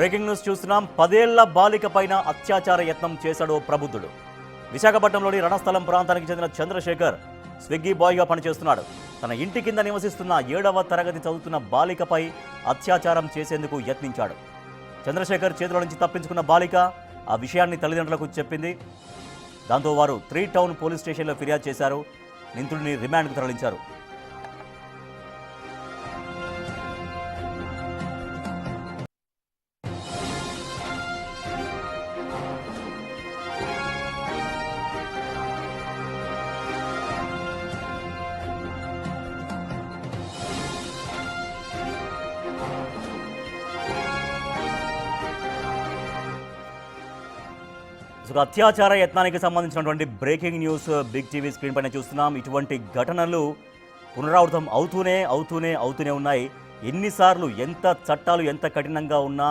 Breaking news చూస్తున్నాం. 10 ఏళ్ల బాలిక పైన అత్యాచార యత్నం చేశాడు ప్రబుద్ధుడు. విశాఖపట్నంలోని రణస్థలం ప్రాంతానికి చెందిన చంద్రశేఖర్ స్విగ్గీ బాయ్గా పనిచేస్తున్నాడు. తన ఇంటి కింద నివసిస్తున్న 7వ తరగతి చదువుతున్న బాలికపై అత్యాచారం చేసేందుకు యత్నించాడు. చంద్రశేఖర్ చేతుల నుంచి తప్పించుకున్న బాలిక ఆ విషయాన్ని తల్లిదండ్రులకు చెప్పింది. దాంతో వారు 3 టౌన్ పోలీస్ స్టేషన్లో ఫిర్యాదు చేశారు. నిందితుడిని రిమాండ్కు తరలించారు. అత్యాచార యత్నానికి సంబంధించినటువంటి breaking news big TV screen పైన చూస్తున్నాం. ఇటువంటి ఘటనలు పునరావృతం అవుతూనే ఉన్నాయి. ఎన్నిసార్లు ఎంత చట్టాలు ఎంత కఠినంగా ఉన్నా,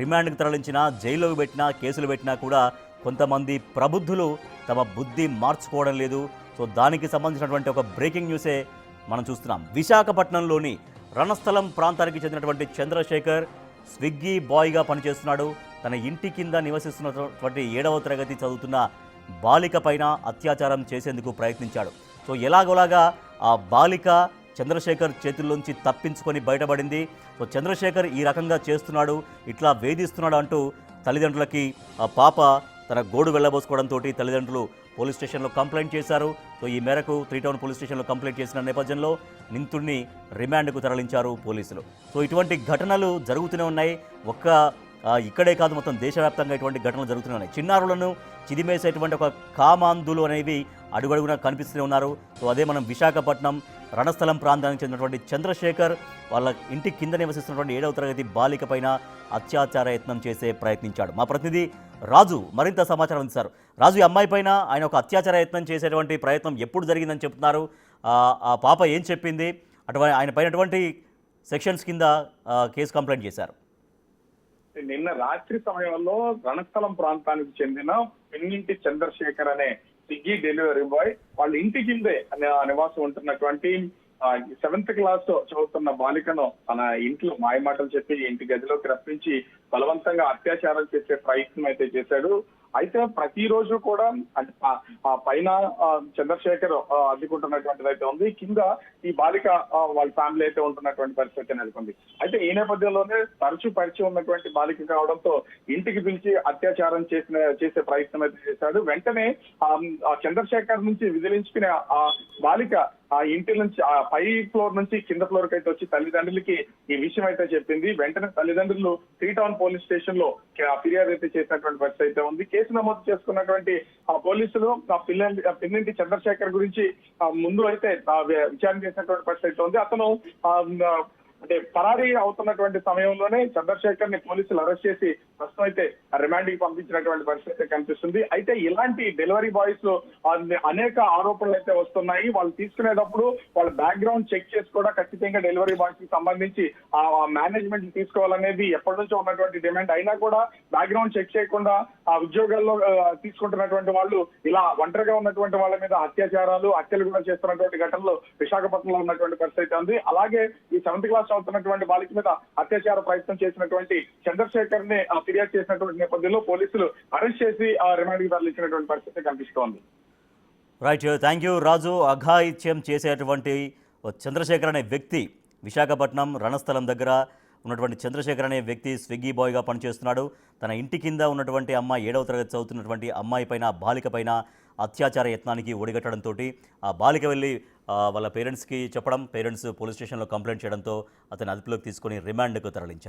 రిమాండ్కి తరలించినా, జైల్లోకి పెట్టినా, కేసులు పెట్టినా కూడా కొంతమంది ప్రబుద్ధులు తమ బుద్ధి మార్చుకోవడం లేదు. సో దానికి సంబంధించినటువంటి ఒక బ్రేకింగ్ న్యూసే మనం చూస్తున్నాం. విశాఖపట్నంలోని రణస్థలం ప్రాంతానికి చెందినటువంటి చంద్రశేఖర్ స్విగ్గీ బాయ్గా పనిచేస్తున్నాడు. తన ఇంటి కింద నివసిస్తున్నటువంటి 7వ తరగతి చదువుతున్న బాలిక పైన అత్యాచారం చేసేందుకు ప్రయత్నించాడు. సో ఎలాగోలాగా ఆ బాలిక చంద్రశేఖర్ చేతుల్లోంచి తప్పించుకొని బయటపడింది. సో చంద్రశేఖర్ ఈ రకంగా చేస్తున్నాడు, ఇట్లా వేధిస్తున్నాడు అంటూ తల్లిదండ్రులకి ఆ పాప తన గోడు వెళ్ళబోసుకోవడంతో తల్లిదండ్రులు పోలీస్ స్టేషన్లో కంప్లైంట్ చేశారు. సో ఈ మేరకు 3 టౌన్ పోలీస్ స్టేషన్లో కంప్లైంట్ చేసిన నేపథ్యంలో నిందితుడిని రిమాండ్కు తరలించారు పోలీసులు. సో ఇటువంటి ఘటనలు జరుగుతూనే ఉన్నాయి. ఇక్కడే కాదు, మొత్తం దేశవ్యాప్తంగా ఇటువంటి ఘటనలు జరుగుతూనే ఉన్నాయి. చిన్నారులను చిదిమేసేటువంటి ఒక కామాంధులు అనేవి అడుగడుగునా కనిపిస్తూనే ఉన్నారు. సో అదే మనం విశాఖపట్నం రణస్థలం ప్రాంతానికి చెందినటువంటి చంద్రశేఖర్ వాళ్ళ ఇంటి కింద నివసిస్తున్నటువంటి 7వ తరగతి బాలిక పైన అత్యాచార యత్నం చేసే ప్రయత్నించాడు. మా ప్రతినిధి రాజు మరింత సమాచారం అందిస్తారు. రాజు, ఈ అమ్మాయి పైన ఆయన ఒక అత్యాచార యత్నం చేసేటువంటి ప్రయత్నం ఎప్పుడు జరిగిందని చెప్తున్నారు? ఆ పాప ఏం చెప్పింది? ఆయన పైన ఎటువంటి సెక్షన్స్ కింద కేసు కంప్లైంట్ చేశారు? నిన్న రాత్రి సమయంలో రణస్థలం ప్రాంతానికి చెందిన పెన్నింటి చంద్రశేఖర్ అనే స్విగ్గీ డెలివరీ బాయ్ వాళ్ళ ఇంటి కిందే నివాసం ఉంటున్నటువంటి 7th క్లాస్ చదువుతున్న బాలికను తన ఇంట్లో మాయమాటలు చెప్పి ఇంటి గదిలోకి రప్పించి బలవంతంగా అత్యాచారం చేసే ప్రయత్నం అయితే చేశాడు. అయితే ప్రతిరోజు కూడా అంటే పైన చంద్రశేఖర్ అడ్డుకుంటున్నటువంటిది అయితే ఉంది, కింద ఈ బాలిక వాళ్ళ ఫ్యామిలీ అయితే ఉంటున్నటువంటి పరిస్థితి నెలకొంది. అయితే ఈ నేపథ్యంలోనే తరచూ పరిచయం ఉన్నటువంటి బాలిక కావడంతో ఇంటికి పిలిచి అత్యాచారం చేసే ప్రయత్నం అయితే చేశాడు. వెంటనే చంద్రశేఖర్ నుంచి విదిలించుకునే ఆ బాలిక ఆ ఇంటి నుంచి ఆ పై ఫ్లోర్ నుంచి కింద ఫ్లోర్ కి అయితే వచ్చి తల్లిదండ్రులకి ఈ విషయం అయితే చెప్పింది. వెంటనే తల్లిదండ్రులు 3 టౌన్ పోలీస్ స్టేషన్ లో ఫిర్యాదు అయితే చేసినటువంటి పరిస్థితి అయితే ఉంది. కేసు నమోదు చేసుకున్నటువంటి ఆ పోలీసులు పిన్నింటి చంద్రశేఖర్ గురించి ముందు అయితే విచారణ చేసినటువంటి పరిస్థితి అయితే ఉంది. అతను అంటే పరారీ అవుతున్నటువంటి సమయంలోనే చంద్రశేఖర్ ని పోలీసులు అరెస్ట్ చేసి ప్రస్తుతం అయితే రిమాండ్ కి పంపించినటువంటి పరిస్థితి కనిపిస్తుంది. అయితే ఇలాంటి డెలివరీ బాయ్స్ లో అనేక ఆరోపణలు అయితే వస్తున్నాయి. వాళ్ళు తీసుకునేటప్పుడు వాళ్ళ బ్యాక్గ్రౌండ్ చెక్ చేసి కూడా ఖచ్చితంగా డెలివరీ బాయ్స్ కి సంబంధించి ఆ మేనేజ్మెంట్ తీసుకోవాలనేది ఎప్పటి నుంచో ఉన్నటువంటి డిమాండ్. అయినా కూడా బ్యాక్గ్రౌండ్ చెక్ చేయకుండా ఆ ఉద్యోగాల్లో తీసుకుంటున్నటువంటి వాళ్ళు ఇలా ఒంటరిగా ఉన్నటువంటి వాళ్ళ మీద హత్యలు కూడా చేస్తున్నటువంటి ఘటనలు విశాఖపట్నంలో ఉన్నటువంటి పరిస్థితి ఉంది. అలాగే ఈ 7th క్లాస్ అవుతున్నటువంటి బాలిక మీద అత్యాచార ప్రయత్నం చేసినటువంటి చంద్రశేఖర్ ని ఫిర్యాదు చేసినటువంటి నేపథ్యంలో పోలీసులు అరెస్ట్ చేసి రిమాండ్ కి తరలించినటువంటి పరిస్థితి కనిపిస్తోంది. రైట్, థ్యాంక్ యూ రాజు. అఘాయిత్యం చేసేటువంటి చంద్రశేఖర్ అనే వ్యక్తి విశాఖపట్నం రణస్థలం దగ్గర ఉన్నటువంటి చంద్రశేఖర్ అనే వ్యక్తి స్విగ్గీ బాయ్గా పనిచేస్తున్నాడు. తన ఇంటి కింద ఉన్నటువంటి అమ్మాయి 7వ తరగతి చదువుతున్నటువంటి అమ్మాయి పైన బాలిక పైన అత్యాచార యత్నానికి ఒడిగట్టడంతో ఆ బాలిక వెళ్ళి వాళ్ళ పేరెంట్స్కి చెప్పడం, పేరెంట్స్ పోలీస్ స్టేషన్లో కంప్లైంట్ చేయడంతో అతను అదుపులోకి తీసుకొని రిమాండ్కు తరలించారు.